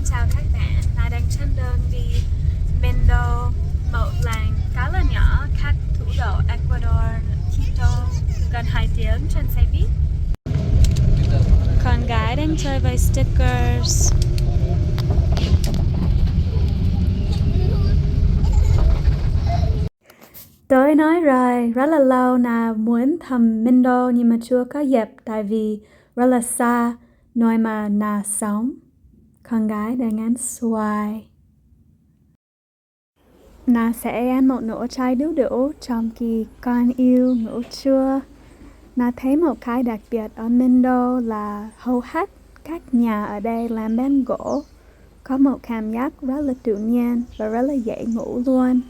chào các bạn, là đang trên đường đi Mendo, một làng khá là nhỏ cách thủ đô Ecuador, Quito, gần 2 tiếng trên xe buýt. Con gái đang chơi với stickers. Tôi nói rồi, rất là lâu là muốn thăm Mendo nhưng mà chưa có dịp tại vì rất là xa nơi mà na sống. Con gái đang ăn xoài. Na sẽ ăn một nửa chai đu đủ trong khi con yêu ngủ trưa. Na thấy một cái đặc biệt ở Mendo là hầu hết các nhà ở đây làm bằng gỗ. Có một cảm giác rất là tự nhiên và rất là dễ ngủ luôn.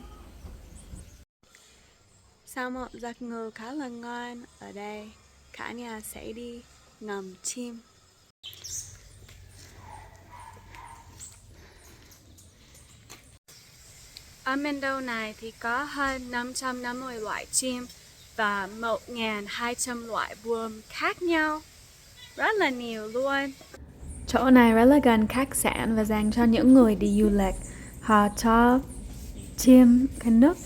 Sau một giấc ngủ khá là ngon ở đây, cả nhà sẽ đi ngắm chim. Ở Mendo này thì có hơn 550 loại chim và 1.200 loại buồm khác nhau. Rất là nhiều luôn. Chỗ này rất là gần khách sạn và dành cho những người đi du lịch. Họ cho chim cái nước,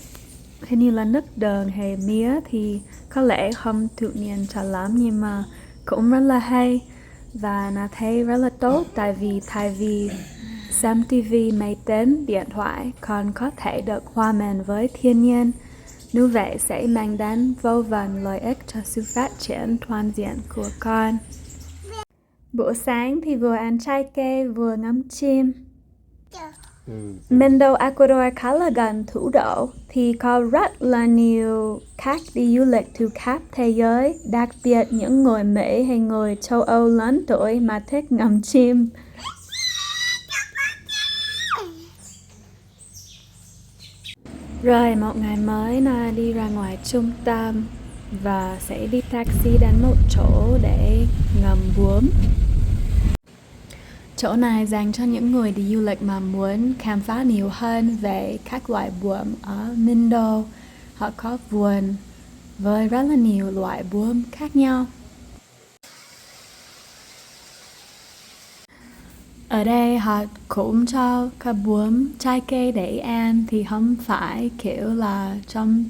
hình như là nước đường hay mía thì có lẽ không tự nhiên cho lắm nhưng mà cũng rất là hay. Và nó thấy rất là tốt tại vì thay vì xem tivi, máy tính, điện thoại con có thể được hòa mình với thiên nhiên. Như vậy sẽ mang đến vô vàn lợi ích cho sự phát triển toàn diện của con. Bữa sáng thì vừa ăn trái cây vừa ngắm chim. Mendo, Ecuador khá là gần thủ đô thì có rất là nhiều khách đi du lịch từ khắp thế giới, đặc biệt những người Mỹ hay người châu Âu lớn tuổi mà thích ngắm chim. Rồi một ngày mới là đi ra ngoài trung tâm và sẽ đi taxi đến một chỗ để ngắm buồm. Chỗ này dành cho những người đi du lịch mà muốn khám phá nhiều hơn về các loại buồm ở Mendo. Họ có vườn với rất là nhiều loại buồm khác nhau. Ở đây họ cũng cho các buồm trái cây để ăn thì không phải kiểu là trong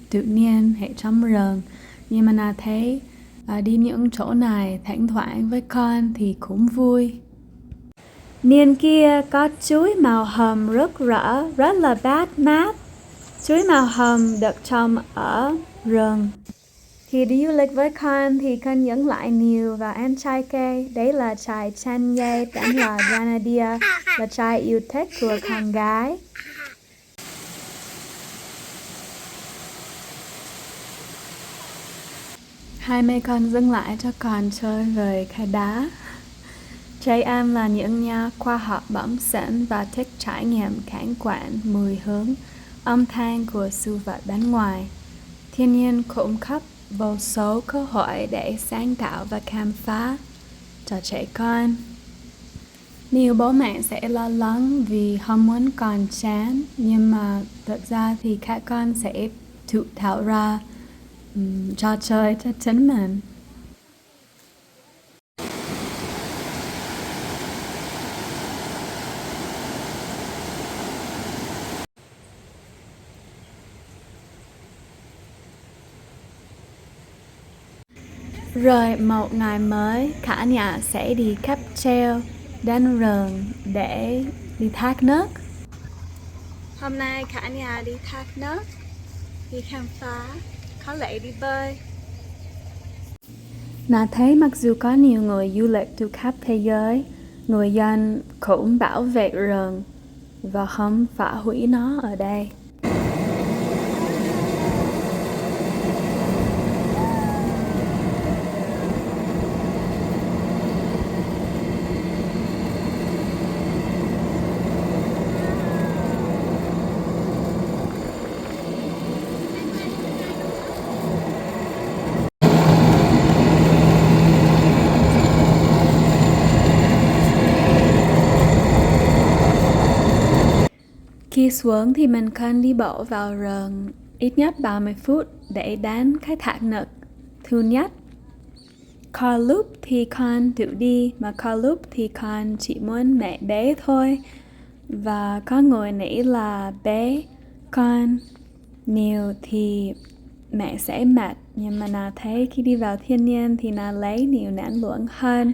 tự nhiên hay trong rừng. Nhưng mà là thấy đi những chỗ này thỉnh thoảng với con thì cũng vui. Bên kia có chuối màu hồng rất rõ, rất là bát mát. Chuối màu hồng được trồng ở rừng. Khi đi du lịch với con thì con dẫn lại nhiều và ăn trái cây. Đấy là trái chanh dây, tên là Granadilla, là trái yêu thích của con gái. Hai mẹ con dừng lại cho con chơi với cái đá. Trẻ em là những nhà khoa học bẩm sinh và thích trải nghiệm cảnh quan, mùi hương, âm thanh của sự vật bên ngoài. Thiên nhiên cung cấp vô số cơ hội để sáng tạo và khám phá cho trẻ con. Nhiều bố mẹ sẽ lo lắng vì không muốn con chán, nhưng mà thực ra thì các con sẽ tự tạo ra trò chơi cho chính mình. Rồi một ngày mới, cả nhà sẽ đi cáp treo đến rừng để đi thác nước. Hôm nay cả nhà đi thác nước, đi khám phá, có lẽ đi bơi. Là thấy mặc dù có nhiều người du lịch từ khắp thế giới, người dân cũng bảo vệ rừng và không phá hủy nó ở đây. Khi xuống thì mình cần đi bộ vào rừng ít nhất 30 phút để đến cái thác nước thứ nhất. Có lúc thì con tự đi, mà có lúc thì con chỉ muốn mẹ bé thôi. Và có người nghĩ là bé con nhiều thì mẹ sẽ mệt. Nhưng mà nó thấy khi đi vào thiên nhiên thì nó lấy nhiều năng lượng hơn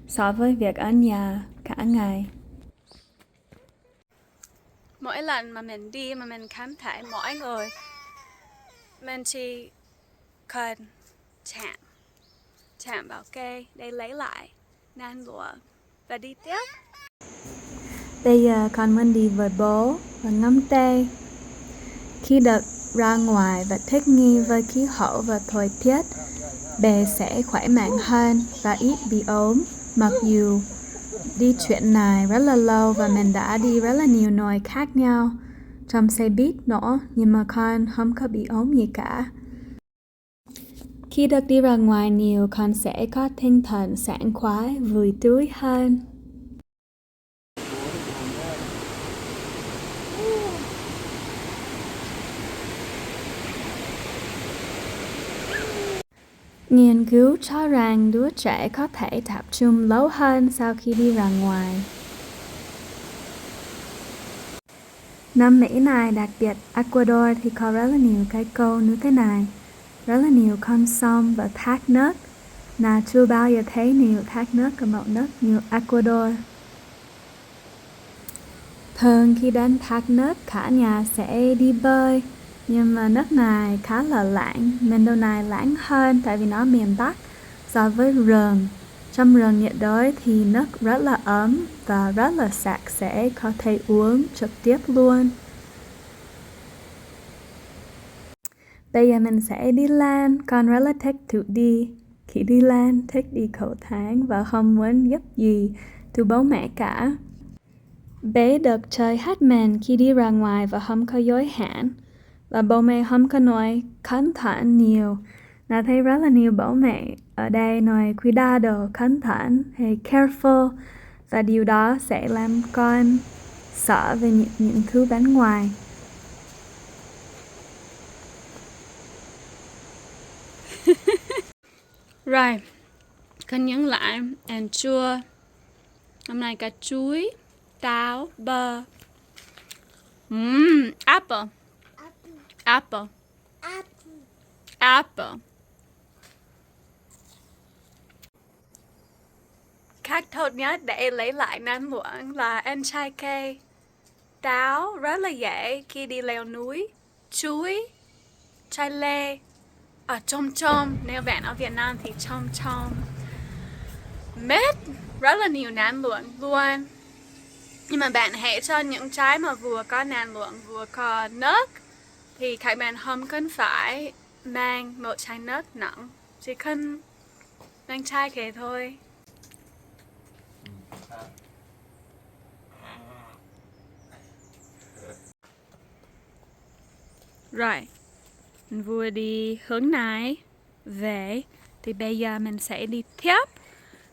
so với việc ở nhà cả ngày. Mỗi lần mà mình đi mà mình cảm thấy mỗi người mình chỉ cần chạm vào cây để lấy lại năng lượng và đi tiếp. Bây giờ con muốn đi với bố và ngắm cây. Khi được ra ngoài và thích nghi với khí hậu và thời tiết, bé sẽ khỏe mạnh hơn và ít bị ốm. Mặc dù đi chuyện này rất là lâu và mình đã đi rất là nhiều nơi khác nhau trong xe buýt nữa, nhưng mà con không có bị ốm gì cả. Khi được đi ra ngoài nhiều, con sẽ có tinh thần sảng khoái, vui tươi hơn. Nghiên cứu cho rằng đứa trẻ có thể tập trung lâu hơn sau khi đi ra ngoài. Nam Mỹ này, đặc biệt Ecuador thì có rất là nhiều cây cầu như thế này. Rất là nhiều con sông và thác nước. Là chưa bao giờ thấy nhiều thác nước ở một nước như Ecuador. Thường khi đến thác nước, cả nhà sẽ đi bơi. Nhưng mà nước này khá là lạnh. Miền Đông này lạnh hơn tại vì nó miền Bắc so với rừng. Trong rừng nhiệt đới thì nước rất là ấm và rất là sạch sẽ, có thể uống trực tiếp luôn. Bây giờ mình sẽ đi lên, con rất là thích tự đi. Khi đi lên, thích đi cầu thang và không muốn giúp gì từ bố mẹ cả. Bé được chơi hết mình khi đi ra ngoài và không có giới hạn. Và bố mẹ không có nói cẩn thận nhiều. Nó thấy rất là nhiều bố mẹ ở đây nói cuidado, cẩn thận hay careful. Và điều đó sẽ làm con sợ về những thứ bên ngoài. Rồi, con nhấn lại ăn trưa. Hôm nay có chuối, táo, bơ. Apple. Apple. Apple. Cách tốt nhất để lấy lại năng lượng là ăn trái cây. Táo rất là dễ khi đi leo núi. Chuối, trái lê, chôm chôm, nếu bạn ở Việt Nam thì chôm chôm. Mít rất là nhiều năng lượng luôn. Nhưng mà bạn hãy cho những trái mà vừa có năng lượng vừa có nước thì các bạn không cần phải mang một chai nước nặng, chỉ cần mang chai kể thôi. Rồi, mình vừa đi hướng này về thì bây giờ mình sẽ đi tiếp.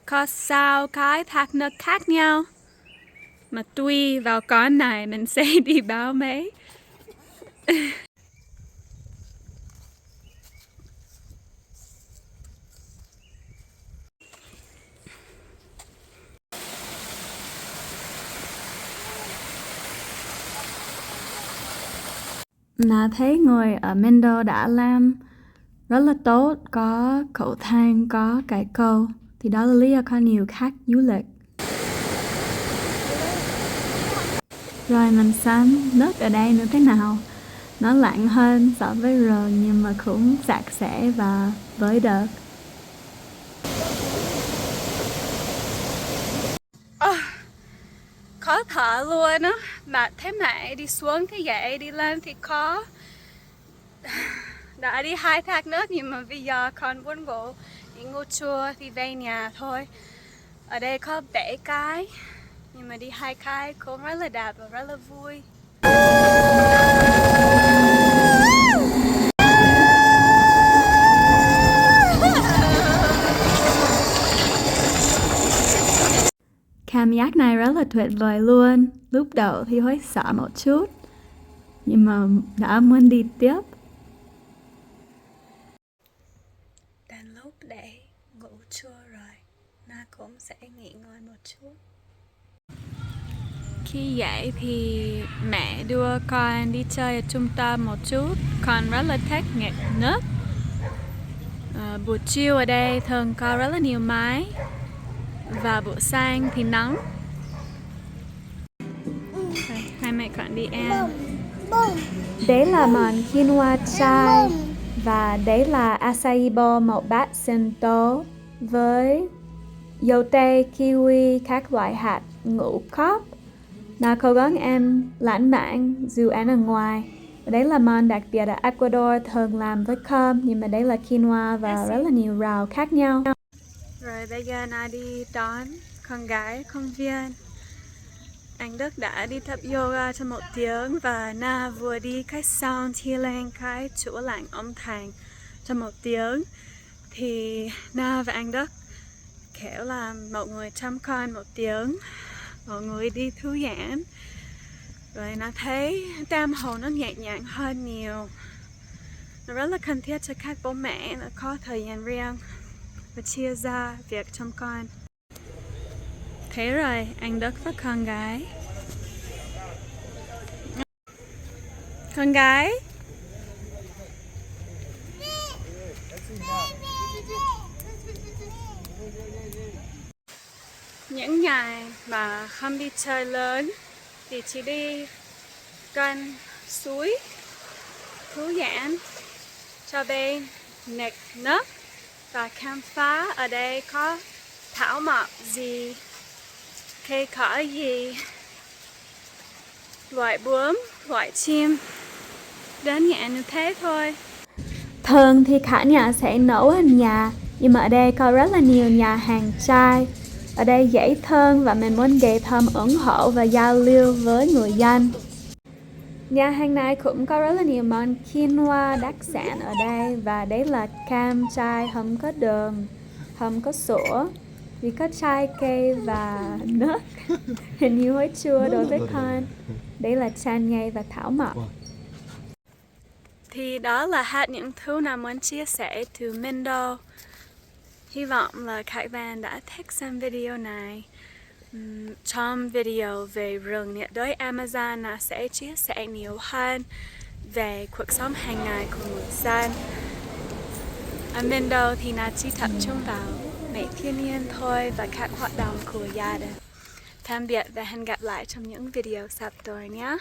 Có 6 cái thác nước khác nhau. Mà tùy vào con này mình sẽ đi bao mấy. Là thấy người ở Mendo đã làm rất là tốt, có cầu thang, có cái cầu. Thì đó là lý do có nhiều khách du lịch. Rồi mình xem nước ở đây như thế nào. Nó lạnh hơn so với rừng nhưng mà cũng sạch sẽ và với được. Khó thở luôn á. Mà thế mẹ đi xuống thì vậy, đi lên thì khó. Đã đi 2 thác nước nhưng mà bây giờ con buồn ngủ. Đi ngủ trưa thì về nhà thôi. Ở đây có 7 cái. Nhưng mà đi 2 cái cũng rất là đẹp và rất là vui. Cảm giác này rất là tuyệt vời luôn. Lúc đầu thì hơi sợ một chút, nhưng mà đã muốn đi tiếp. Đến lúc để ngủ Khi dậy thì mẹ đưa con đi chơi ở trung tâm một chút. Con rất là thích nghịch nước. Buổi chiều ở đây thường có rất là nhiều máy. Và buổi sáng thì nắng. Hai mẹ con đi ăn. Đấy là món quinoa chai. Và đấy là acai bowl một bát sinh tố với dâu tây, kiwi, các loại hạt ngũ cốc. Nó cố gắng ăn lãng mạn dù ăn ở ngoài. Đấy là món đặc biệt ở Ecuador thường làm với cơm, nhưng mà đấy là quinoa và rất là nhiều rau khác nhau. Rồi bây giờ Na đi đón con gái công viên. Anh Đức đã đi tập yoga cho 1 tiếng và Na vừa đi cái sound healing, cái chữa lành âm thanh cho 1 tiếng. Thì Na và anh Đức khéo là một người chăm con 1 tiếng, một người đi thư giãn. Rồi nó thấy tâm hồn nó nhẹ nhàng hơn nhiều. Nó rất là cần thiết cho các bố mẹ nó có thời gian riêng và chia ra việc chăm con. Thế rồi anh Đức và con gái. Con gái. Những ngày mà không đi chơi lớn thì chỉ đi gần suối thư giãn cho bên nghịch nước và khám phá ở đây có thảo mộc gì, cây cỏ gì, loại bướm, loại chim, đơn giản như thế thôi. Thường thì cả nhà sẽ nấu ở nhà, nhưng mà ở đây có rất là nhiều nhà hàng chay. Ở đây dễ thương và mình muốn gửi thăm ủng hộ và giao lưu với người dân. Nhà hàng này cũng có rất là nhiều món quinoa đặc sản ở đây. Và đấy là cam chay không có đường, không có sữa, chỉ có trái cây và nước. Hình như hơi chua đối với con. Đấy là chan nhây và thảo mộc. Thì đó là hết những thứ nào muốn chia sẻ từ Mendo. Hy vọng là các bạn đã thích xem video này. Trong video về rừng nhiệt đới Amazon, nó sẽ chia sẻ nhiều hơn về cuộc sống hàng ngày của người dân. Ở Mendo thì nó chỉ tập trung vào mẹ thiên nhiên thôi và các hoạt động của gia đình. Tạm biệt và hẹn gặp lại trong những video sắp tới nhé.